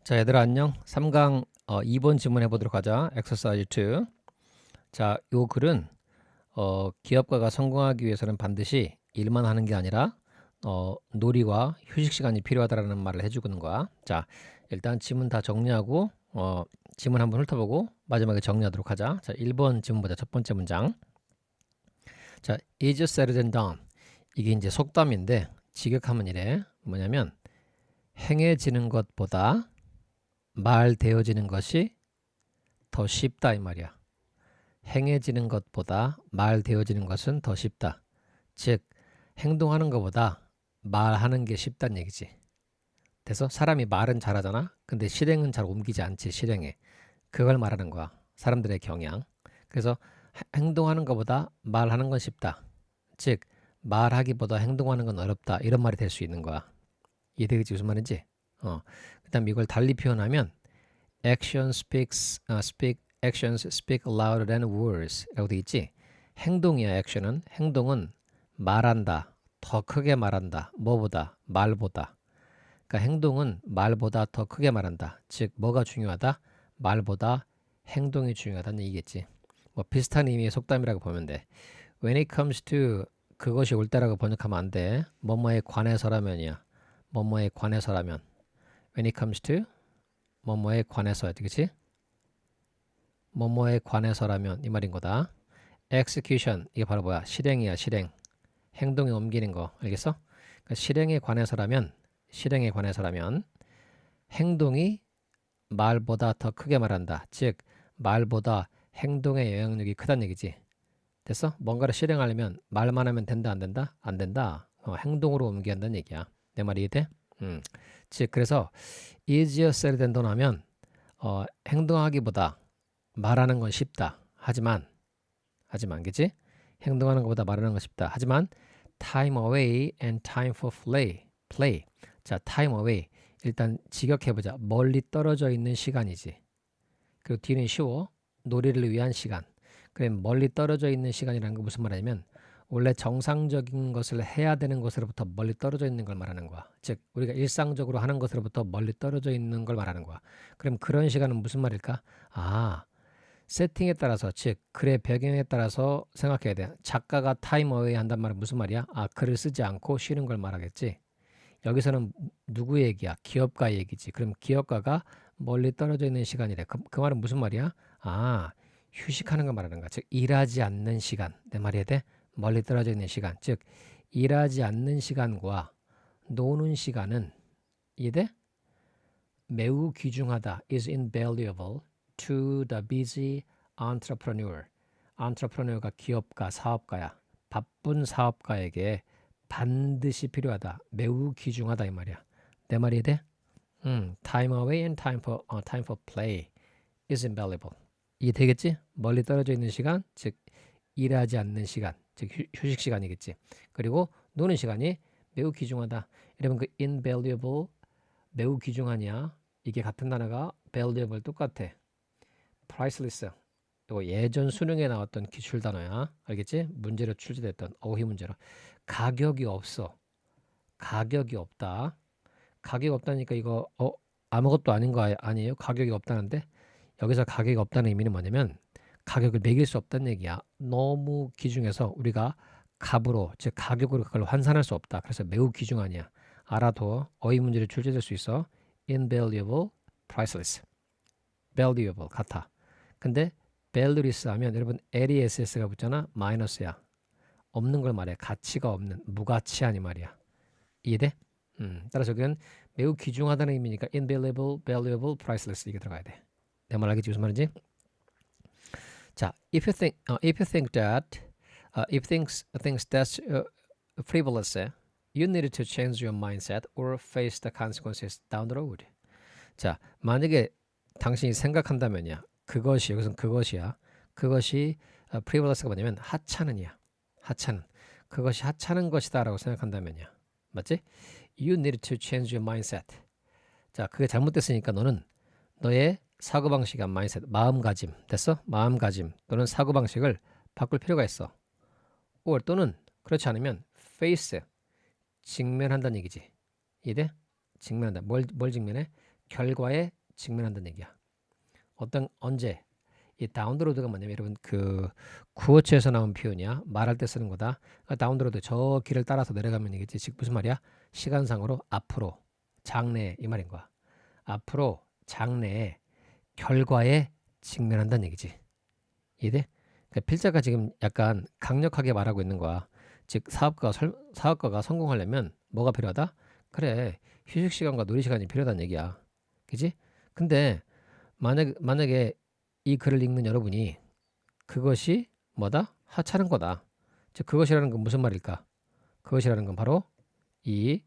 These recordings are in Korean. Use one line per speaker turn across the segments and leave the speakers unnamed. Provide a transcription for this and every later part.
자, 얘들아 안녕. 3강 2번 질문 해보도록 하자. exercise 2. 자, 요 글은 기업가가 성공하기 위해서는 반드시 일만 하는 게 아니라 놀이와 휴식 시간이 필요하다라는 말을 해주는 거야. 자, 일단 지문 다 정리하고 지문 한번 훑어보고 마지막에 정리하도록 하자. 자, 1번 지문 보자. 첫 번째 문장. 자, is said and done. 이게 이제 속담인데 직역하면 이래. 뭐냐면 행해지는 것보다 말되어지는 것이 더 쉽다 이 말이야. 행해지는 것보다 말되어지는 것은 더 쉽다. 즉 행동하는 것보다 말하는 게 쉽다는 얘기지. 그래서 사람이 말은 잘하잖아. 근데 실행은 잘 옮기지 않지. 실행에. 그걸 말하는 거야. 사람들의 경향. 그래서 행동하는 것보다 말하는 건 쉽다. 즉 말하기보다 행동하는 건 어렵다. 이런 말이 될 수 있는 거야. 이해되겠지 무슨 말인지? 그다음 이걸 달리 표현하면 actions speak louder than words 라고 돼 있지. 행동이야. 행동은 말한다. 더 크게 말한다. 뭐보다? 말보다. 그러니까 행동은 말보다 더 크게 말한다. 즉 뭐가 중요하다? 말보다 행동이 중요하다는 얘기겠지. 뭐 비슷한 의미의 속담이라고 보면 돼. When it comes to 그것이 옳다라고 번역하면 안 돼. 뭐뭐에 관해서라면이야. 뭐뭐에 관해서라면. When it comes to 뭐뭐에 관해서야 되겠지? 뭐뭐에 관해서라면 이 말인 거다. execution 이게 바로 뭐야? 실행이야. 실행. 행동에 옮기는 거. 알겠어? 그러니까 실행에 관해서라면 행동이 말보다 더 크게 말한다. 즉 말보다 행동의 영향력이 크다는 얘기지. 됐어? 뭔가를 실행하려면 말만 하면 된다 안 된다? 안 된다. 행동으로 옮겨야 한다는 얘기야. 내 말이 이해돼? 즉 그래서 easier said than done 하면 행동하기보다 말하는 건 쉽다. 하지만 그치? 행동하는 것보다 말하는 건 쉽다. 하지만 time away and time for play. 자, time away. 일단 직역해보자. 멀리 떨어져 있는 시간이지. 그리고 뒤는 쉬워. 놀이를 위한 시간. 그럼 멀리 떨어져 있는 시간이라는 건 무슨 말이냐면 원래 정상적인 것을 해야 되는 것으로부터 멀리 떨어져 있는 걸 말하는 거야. 즉 우리가 일상적으로 하는 것으로부터 멀리 떨어져 있는 걸 말하는 거야. 그럼 그런 시간은 무슨 말일까? 세팅에 따라서 즉 글의 배경에 따라서 생각해야 돼. 작가가 타임 어웨이 한단 말은 무슨 말이야? 글을 쓰지 않고 쉬는 걸 말하겠지. 여기서는 누구 얘기야? 기업가 얘기지. 그럼 기업가가 멀리 떨어져 있는 시간이래. 그 말은 무슨 말이야? 휴식하는 걸 말하는 거야. 즉 일하지 않는 시간. 내 말이 해야 돼? 멀리 떨어져 있는 시간. 즉 일하지 않는 시간과 노는 시간은 이해돼? 매우 귀중하다. is invaluable to the busy entrepreneur. entrepreneur가 기업가, 사업가야. 바쁜 사업가에게 반드시 필요하다. 매우 귀중하다 이 말이야. 내 말이 이해돼? time away and time for play is invaluable. 이게 되겠지? 멀리 떨어져 있는 시간, 즉 일하지 않는 시간, 즉 휴식 시간이겠지. 그리고 노는 시간이 매우 귀중하다. 여러분 그 invaluable 매우 귀중하냐? 이게 같은 단어가 valuable 똑같아. priceless. 이거 예전 수능에 나왔던 기출 단어야. 알겠지? 문제로 출제됐던 어휘 문제로. 가격이 없어. 가격이 없다. 가격이 없다니까 이거 아무것도 아닌 거 아니에요? 가격이 없다는데 여기서 가격이 없다는 의미는 뭐냐면 가격을 매길 수 없다는 얘기야. 너무 귀중해서 우리가 값으로 즉 가격으로 그걸 환산할 수 없다. 그래서 매우 귀중하냐. 알아도 어휘 문제로 출제될 수 있어. invaluable, priceless. valuable 같아. 근데 valueless 하면 여러분 less가 붙잖아. 마이너스야. 없는 걸 말해. 가치가 없는 무가치한 이 말이야. 이해돼? 따라서 여기는 매우 귀중하다는 의미니까 invaluable, valuable, priceless 이게 들어가야 돼. 내 말 알겠지 무슨 말인지? 자, if you think that thinks that's frivolous, you need to change your mindset or face the consequences down the road. 자, 만약에 당신이 생각한다면이야. 그것이 여기서는 그것이야. 그것이 frivolous가 뭐냐면 하찮은이야. 하찮은. 그것이 하찮은 것이다라고 생각한다면이야. 맞지? You need to change your mindset. 자, 그게 잘못됐으니까 너는 너의 사고방식이야. mindset, 마음가짐. 됐어? 마음가짐 또는 사고방식을 바꿀 필요가 있어. or 또는 그렇지 않으면 face, 직면한다는 얘기지. 이해돼? 직면한다. 뭘 직면해? 결과에 직면한다는 얘기야. 언제? 이 다운로드가 뭐냐면 여러분 그 구어체에서 나온 표현이야. 말할 때 쓰는 거다. 다운로드 저 길을 따라서 내려가면 이겠지. 즉 무슨 말이야? 시간상으로 앞으로 장래에 이 말인 거야. 앞으로 장래에 결과에 직면한다는 얘기지. 이해돼? 그러니까 필자가 지금 약간 강력하게 말하고 있는 거야. 즉 사업가가 성공하려면 뭐가 필요하다? 그래 휴식 시간과 놀이 시간이 필요하다는 얘기야. 그지? 근데 만약에 이 글을 읽는 여러분이 그것이 뭐다? 하찮은 거다. 즉 그것이라는 건 무슨 말일까? 그것이라는 건 바로 이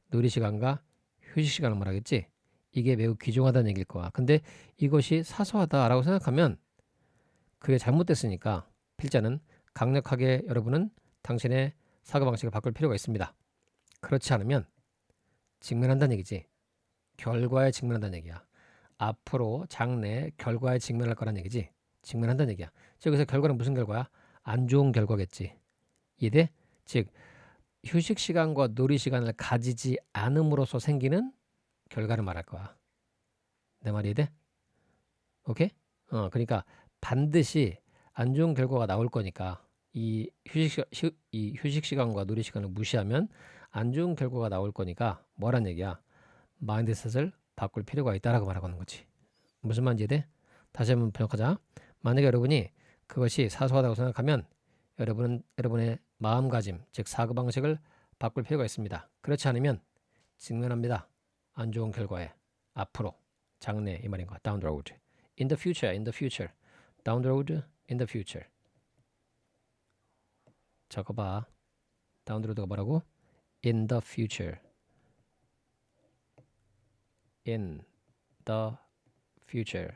놀이 시간과 휴식 시간을 말하겠지. 이게 매우 귀중하다는 얘기일 거야. 근데 이것이 사소하다라고 생각하면 그게 잘못됐으니까 필자는 강력하게 여러분은 당신의 사고방식을 바꿀 필요가 있습니다. 그렇지 않으면 직면한다는 얘기지. 결과에 직면한다는 얘기야. 앞으로 장래 결과에 직면할 거란 얘기지. 직면한다는 얘기야. 즉 그래서 결과는 무슨 결과야? 안 좋은 결과겠지. 이해돼? 즉 휴식 시간과 놀이 시간을 가지지 않음으로써 생기는 결과를 말할 거야. 내 말이 이해돼? 오케이? 그러니까 반드시 안 좋은 결과가 나올 거니까 이 휴식 시간과 놀이 시간을 무시하면 안 좋은 결과가 나올 거니까 뭐란 얘기야? 마인드셋을 바꿀 필요가 있다라고 말하는 거지. 무슨 말인지 이해돼? 다시 한번 번역하자. 만약에 여러분이 그것이 사소하다고 생각하면 여러분의 마음가짐, 즉 사고방식을 바꿀 필요가 있습니다. 그렇지 않으면 직면합니다. 안 좋은 결과에 앞으로 장래 이 말인 거야. Down the road. In the future. Down the road, in the future. 적어봐. Down the road가 뭐라고? In the future. In the future.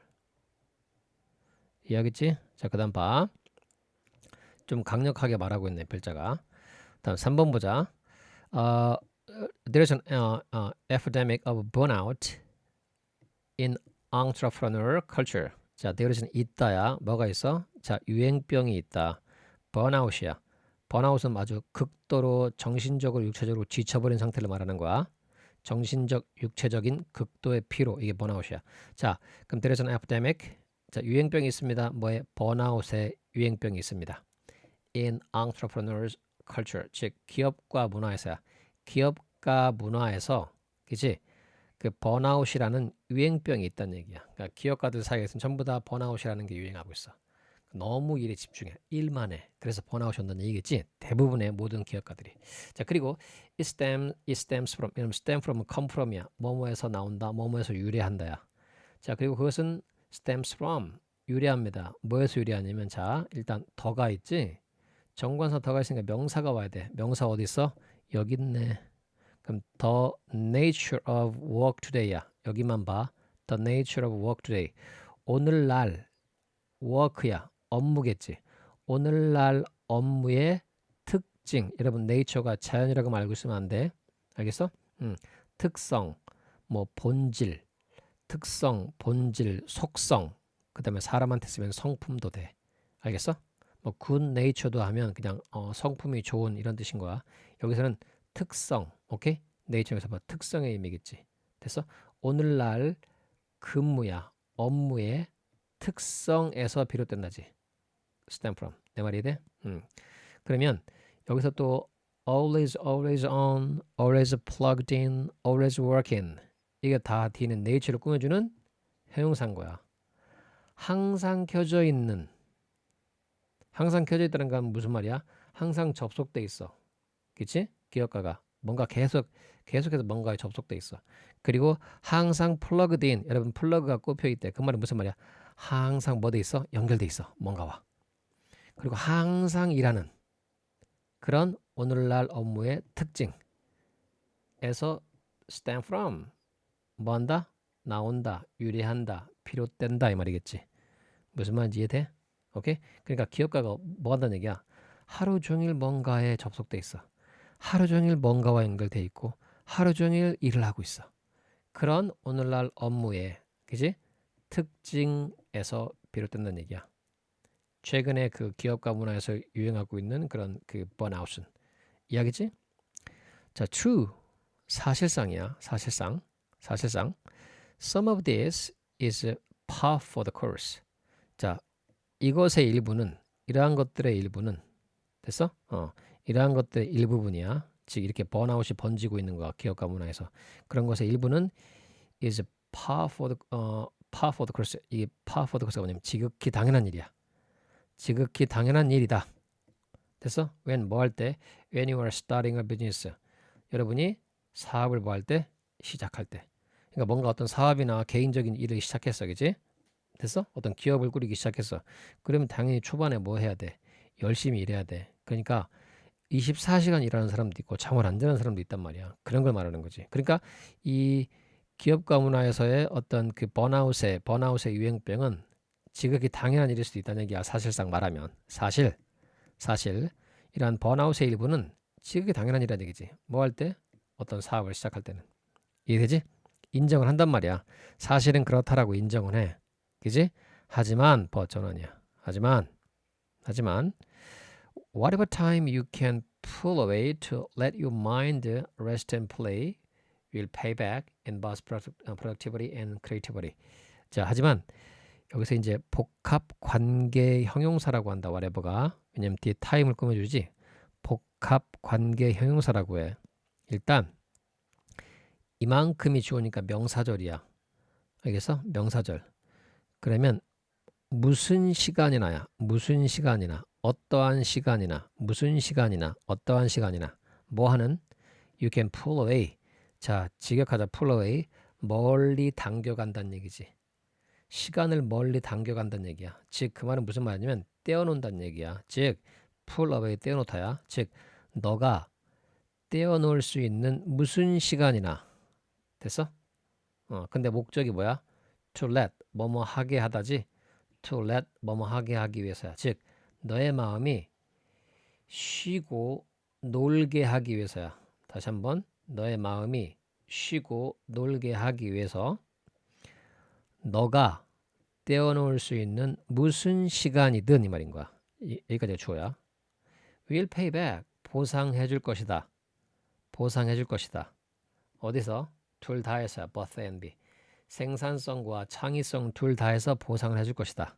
이해하겠지? 자, 그 다음 봐. 좀 강력하게 말하고 있네, 별자가. 다음 3번 보자. There's an epidemic of burnout in entrepreneur culture. 자, there's 있다야. 뭐가 있어? 자, 유행병이 있다. 번아웃이야. 번아웃은 아주 극도로 정신적으로 육체적으로 지쳐버린 상태를 말하는 거야. 정신적, 육체적인 극도의 피로. 이게 번아웃이야. 자, 그럼 there's an epidemic. 자, 유행병이 있습니다. 뭐에? 번아웃의 유행병이 있습니다. In entrepreneurs culture. 즉, 기업과 문화에서야. 기업가 문화에서, 그치? 그 번아웃이라는 유행병이 있다는 얘기야. 그러니까 기업가들 사이에서는 전부 다 번아웃이라는 게 유행하고 있어. 너무 일에 집중해. 일만 해. 그래서 번아웃이 온다는 얘기겠지. 대부분의 모든 기업가들이. 자, 그리고 it stems from, stem from, come from이야. 뭐뭐에서 나온다. 뭐뭐에서 유래한다야. 자, 그리고 그것은 stems from, 유래합니다. 뭐에서 유래하냐면, 자, 일단 더가 있지. 정관사 더가 있으니까 명사가 와야 돼. 명사 어디 있어? 여기 있네. 그럼 the nature of work today야. 여기만 봐. the nature of work today. 오늘날 work야. 업무겠지. 오늘날 업무의 특징. 여러분 nature가 자연이라고 알고 있으면 안 돼. 알겠어? 특성, 뭐 본질, 특성, 본질, 속성. 그 다음에 사람한테 쓰면 성품도 돼. 알겠어? 뭐 good nature도 하면 그냥 성품이 좋은 이런 뜻인 거야. 여기서는 특성, 오케이? 네이처에서 봐. 특성의 의미겠지. 됐어? 오늘날 근무야. 업무의 특성에서 비롯된다지. stem from. 내 말이 돼? 그러면 여기서 또 always on, always plugged in, always working. 이게 다 D는 nature를 꾸며주는 형용사인 거야. 항상 켜져 있는. 항상 켜져 있다는 건 무슨 말이야? 항상 접속돼 있어. 그치? 기업가가 뭔가 계속해서 뭔가에 접속돼 있어. 그리고 항상 plugged in. 여러분 플러그가 꼽혀 있대. 그 말은 무슨 말이야? 항상 뭐 돼 있어? 연결돼 있어. 뭔가와. 그리고 항상 일하는 그런 오늘날 업무의 특징에서 stem from 뭐 한다? 나온다, 유래한다, 비롯된다 이 말이겠지. 무슨 말인지 이해돼? 오케이? 그러니까 기업가가 뭐 한다는 얘기야? 하루 종일 뭔가에 접속돼 있어. 하루 종일 뭔가와 연결돼 있고 하루 종일 일을 하고 있어. 그런 오늘날 업무의 그지? 특징에서 비롯된다는 얘기야. 최근에 그 기업가 문화에서 유행하고 있는 그런 그 번아웃은 이야기지? 자, true 사실상이야. 사실상 Some of this is par for the course. 자, 이것의 일부는 이러한 것들의 일부는 됐어? 이러한 것들의 일부분이야. 즉 이렇게 번아웃이 번지고 있는 거야. 기업가 문화에서. 그런 것의 일부는 is par for the course. 이게 par for the course가 뭐냐면 지극히 당연한 일이야. 지극히 당연한 일이다. 됐어? when 뭐 할 때? when you are starting a business. 여러분이 사업을 뭐 할 때? 시작할 때. 그러니까 뭔가 어떤 사업이나 개인적인 일을 시작했어. 그지? 됐어? 어떤 기업을 꾸리기 시작했어. 그러면 당연히 초반에 뭐 해야 돼? 열심히 일해야 돼. 그러니까 24시간 일하는 사람도 있고 잠을 안 자는 사람도 있단 말이야. 그런 걸 말하는 거지. 그러니까 이 기업가 문화에서의 어떤 그 번아웃의 유행병은 지극히 당연한 일일 수도 있다는 얘기야. 사실상 말하면. 사실 이러한 번아웃의 일부는 지극히 당연한 일이라는 얘기지. 뭐 할 때? 어떤 사업을 시작할 때는. 이해되지? 인정을 한단 말이야. 사실은 그렇다라고 인정을 해. 그지? 하지만 전원이야. 하지만 whatever time you can pull away to let your mind rest and play will pay back in both productivity and creativity. 자, 하지만 여기서 이제 복합 관계 형용사라고 한다. whatever가. 왜냐면 뒤에 time을 꾸며주지. 복합 관계 형용사라고 해. 일단 이만큼이 주어니까 명사절이야. 알겠어? 명사절. 그러면 무슨 시간이나 어떠한 시간이나 무슨 시간이나 어떠한 시간이나 뭐 하는 you can pull away. 자, 직역하자. pull away. 멀리 당겨간다는 얘기지. 시간을 멀리 당겨간다는 얘기야. 즉 그 말은 무슨 말이냐면 떼어놓는다는 얘기야. 즉 pull away 떼어놓다야. 즉 너가 떼어놓을 수 있는 무슨 시간이나 됐어? 근데 목적이 뭐야? to let 뭐뭐 하게 하다지. to let 뭐뭐 하게 하기 위해서야. 즉 너의 마음이 쉬고 놀게 하기 위해서야. 다시 한번 너의 마음이 쉬고 놀게 하기 위해서 너가 떼어놓을 수 있는 무슨 시간이든 이 말인 거야. 여기까지가 주어야. will pay back 보상해 줄 것이다. 보상해 줄 것이다. 어디서? 둘 다 해서야. both and be. 생산성과 창의성 둘 다 해서 보상을 해줄 것이다.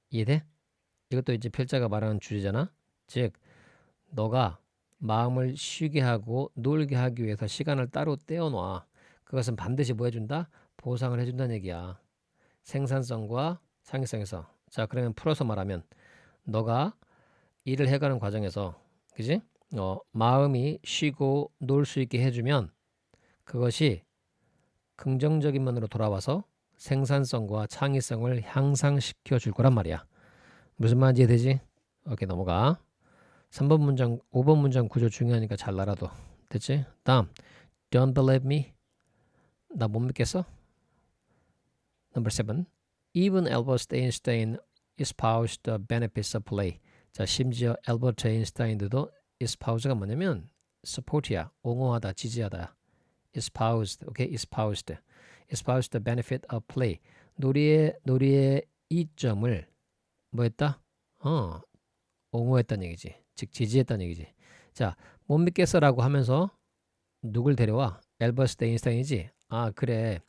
이해돼? 이것도 이제 필자가 말하는 주제잖아. 즉 너가 마음을 쉬게 하고 놀게 하기 위해서 시간을 따로 떼어놔. 그것은 반드시 뭐 해준다? 보상을 해준다는 얘기야. 생산성과 창의성에서. 자, 그러면 풀어서 말하면 너가 일을 해가는 과정에서 그지? 마음이 쉬고 놀 수 있게 해주면 그것이 긍정적인 면으로 돌아와서 생산성과 창의성을 향상시켜 줄 거란 말이야. 무슨 말인지 이해되지? 오케이, 넘어가. 3번 문장, 5번 문장 구조 중요하니까 잘 알아둬. 됐지? 다음, don't believe me. 나 못 믿겠어? Number 7. Even Albert Einstein espoused the benefits of play. 자, 심지어 엘버트 아인슈타인도 espouse가 뭐냐면 support이야. 옹호하다, 지지하다. espoused, okay? espoused the benefit of play. 놀이의 이점을 뭐 했다? 옹호했다는 얘기지. 즉 지지했다는 얘기지. 자, 못 믿겠어라고 하면서 누굴 데려와? 엘버트 아인슈타인이지. 아, 그래.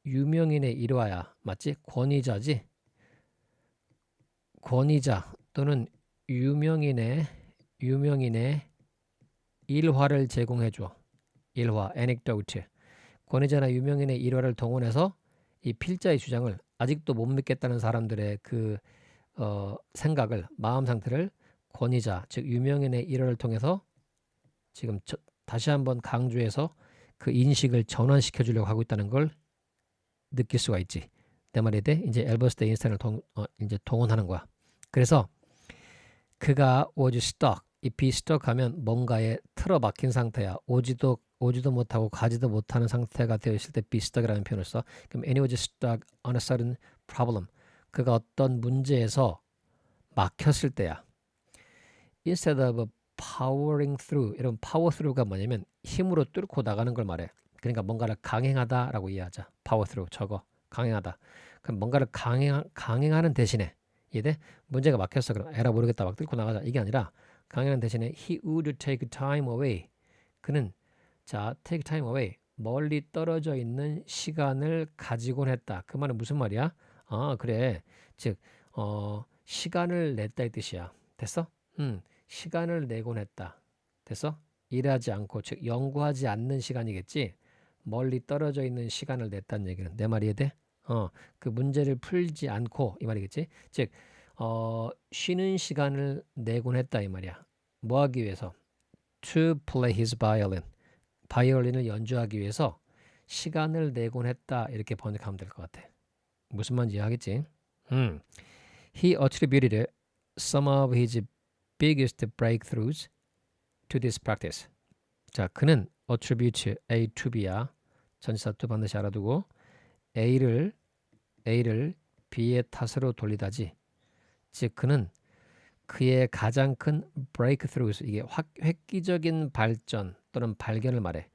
유명인의 일화야. 맞지? 권위자지. 권위자 또는 유명인의 일화를 제공해 줘. 일화, anecdote. 권위자나 유명인의 일화를 동원해서 이 필자의 주장을 아직도 못 믿겠다는 사람들의 그 생각을, 마음 상태를 권위자, 즉 유명인의 일화를 통해서 지금 다시 한번 강조해서 그 인식을 전환시켜 주려고 하고 있다는 걸 느낄 수가 있지. 내 말이 돼? 이제 엘버트 아인슈타인을 이제 동원하는 거야. 그래서 그가 was stuck. 이 be stuck 하면 뭔가에 틀어박힌 상태야. 오지도 못하고 가지도 못하는 상태가 되어 있을 때 be stuck이라는 표현을 써. 그럼 and he was stuck on a certain problem. 그가 어떤 문제에서 막혔을 때야. Instead of powering through. 여러분 power through가 뭐냐면 힘으로 뚫고 나가는 걸 말해. 그러니까 뭔가를 강행하다라고 이해하자. power through 저거 강행하다. 그럼 뭔가를 강행하는 대신에 이해돼? 문제가 막혔어. 그럼 에라 모르겠다 막 뚫고 나가자. 이게 아니라 강행하는 대신에 he would take time away. 그는 자 take time away 멀리 떨어져 있는 시간을 가지곤 했다. 그 말은 무슨 말이야? 아, 그래. 즉, 시간을 냈다 이 뜻이야. 됐어? 시간을 내곤 했다. 됐어? 일하지 않고, 즉, 연구하지 않는 시간이겠지? 멀리 떨어져 있는 시간을 냈다는 얘기는 내 말이 이해돼? 그 문제를 풀지 않고 이 말이겠지? 즉, 쉬는 시간을 내곤 했다 이 말이야. 뭐 하기 위해서? To play his violin. 바이올린을 연주하기 위해서 시간을 내곤 했다 이렇게 번역하면 될 것 같아. 무슨 말인지 이해하겠지? He attributed some of his biggest breakthroughs to this practice. 자, 그는 attribute A to B야. 전치사 to 반드시 알아두고 A를 B의 탓으로 돌리다지. 즉 그는 그의 가장 큰 breakthroughs, 이게 획기적인 발전 또는 발견을 말해.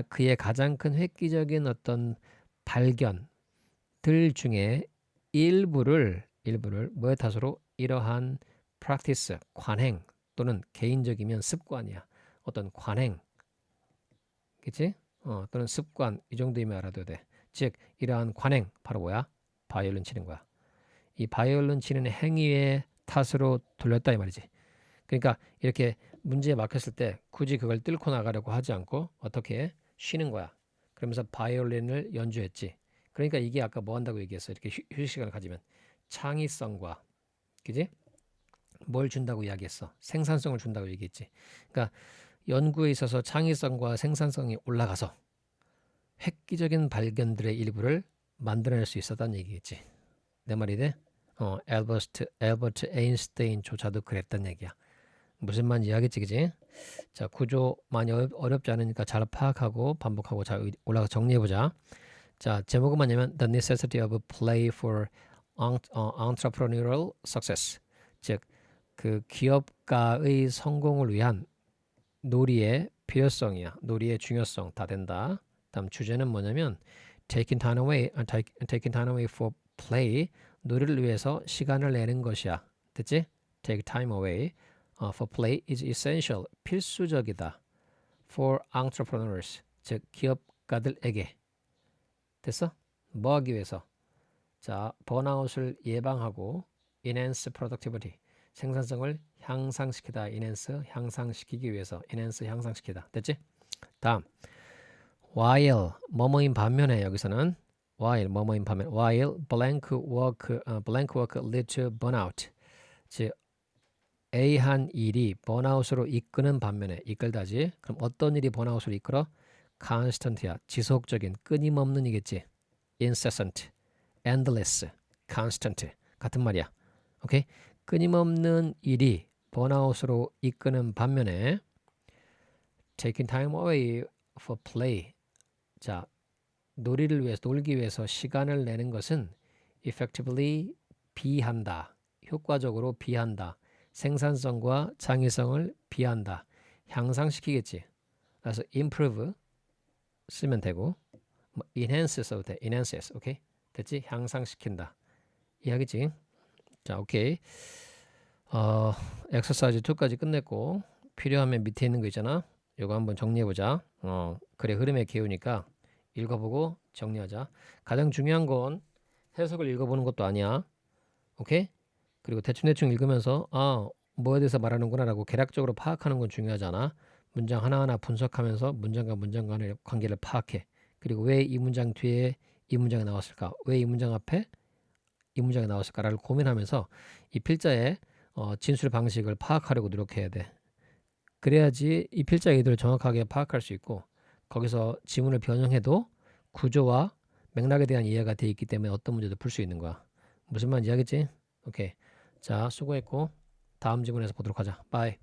그의 가장 큰 획기적인 어떤 발견들 중에 일부를 뭐의 탓으로? 이러한 practice, 관행 또는 개인적이면 습관이야. 어떤 관행, 그치? 또는 습관, 이 정도이면 알아둬야 돼. 즉 이러한 관행, 바로 뭐야? 바이올린 치는 거야. 이 바이올린 치는 행위의 탓으로 돌렸다 이 말이지. 그러니까 이렇게 문제에 막혔을 때 굳이 그걸 뚫고 나가려고 하지 않고 어떻게 쉬는 거야. 그러면서 바이올린을 연주했지. 그러니까 이게 아까 뭐 한다고 얘기했어. 이렇게 휴식 시간을 가지면 창의성과, 그지? 뭘 준다고 이야기했어. 생산성을 준다고 얘기했지. 그러니까 연구에 있어서 창의성과 생산성이 올라가서 획기적인 발견들의 일부를 만들어낼 수 있었다는 얘기겠지. 내 말이 돼? 엘버트 에인슈타인조차도 그랬단 얘기야. 무슨 말인지 이해하겠지, 그지? 자, 구조 많이 어렵지 않으니까 잘 파악하고 반복하고 잘 올라가 정리해보자. 자, 제목은 뭐냐면 The Necessity of Play for Entrepreneurial Success. 즉, 그 기업가의 성공을 위한 놀이의 필요성이야. 놀이의 중요성 다 된다. 다음 주제는 뭐냐면 taking time away for play. 놀이를 위해서 시간을 내는 것이야. 됐지? Take time away for play is essential. 필수적이다. For entrepreneurs. 즉 기업가들에게. 됐어? 뭐 하기 위해서? 자, 번아웃을 예방하고 enhance productivity. 생산성을 향상시키다. enhance 향상시키기 위해서. enhance 향상시키다. 됐지? 다음. while 뭐뭐인 반면에 여기서는 while 뭐뭐인 반면 while blank work lead to burnout. 즉 A한 일이 번아웃으로 이끄는 반면에 이끌다지. 그럼 어떤 일이 번아웃으로 이끌어? constant야. 지속적인 끊임없는 이겠지. incessant, endless, constant 같은 말이야. 오케이? 끊임없는 일이 번아웃으로 이끄는 반면에 taking time away for play. 자, 놀기 위해서 시간을 내는 것은 effectively 비한다. 효과적으로 비한다. 생산성과 창의성을 비한다. 향상시키겠지. 그래서 improve 쓰면 되고 enhance 써도 돼. enhances. 오케이? 됐지? 향상시킨다. 이해하겠지? 자, 오케이. 엑서사이즈 2까지 끝냈고 필요하면 밑에 있는 거 있잖아. 이거 한번 정리해보자. 그래 흐름의 기우니까 읽어보고 정리하자. 가장 중요한 건 해석을 읽어보는 것도 아니야. 오케이? 그리고 대충 읽으면서 뭐에 대해서 말하는구나 라고 개략적으로 파악하는 건 중요하잖아. 문장 하나하나 분석하면서 문장과 문장 간의 관계를 파악해. 그리고 왜 이 문장 뒤에 이 문장이 나왔을까? 왜 이 문장 앞에 이 문장이 나왔을까를 고민하면서 이 필자의 진술 방식을 파악하려고 노력해야 돼. 그래야지 이 필자의 의도를 정확하게 파악할 수 있고 거기서 지문을 변형해도 구조와 맥락에 대한 이해가 돼 있기 때문에 어떤 문제도 풀 수 있는 거야. 무슨 말인지 이해하겠지? 오케이. 자, 수고했고 다음 지문에서 보도록 하자. 바이.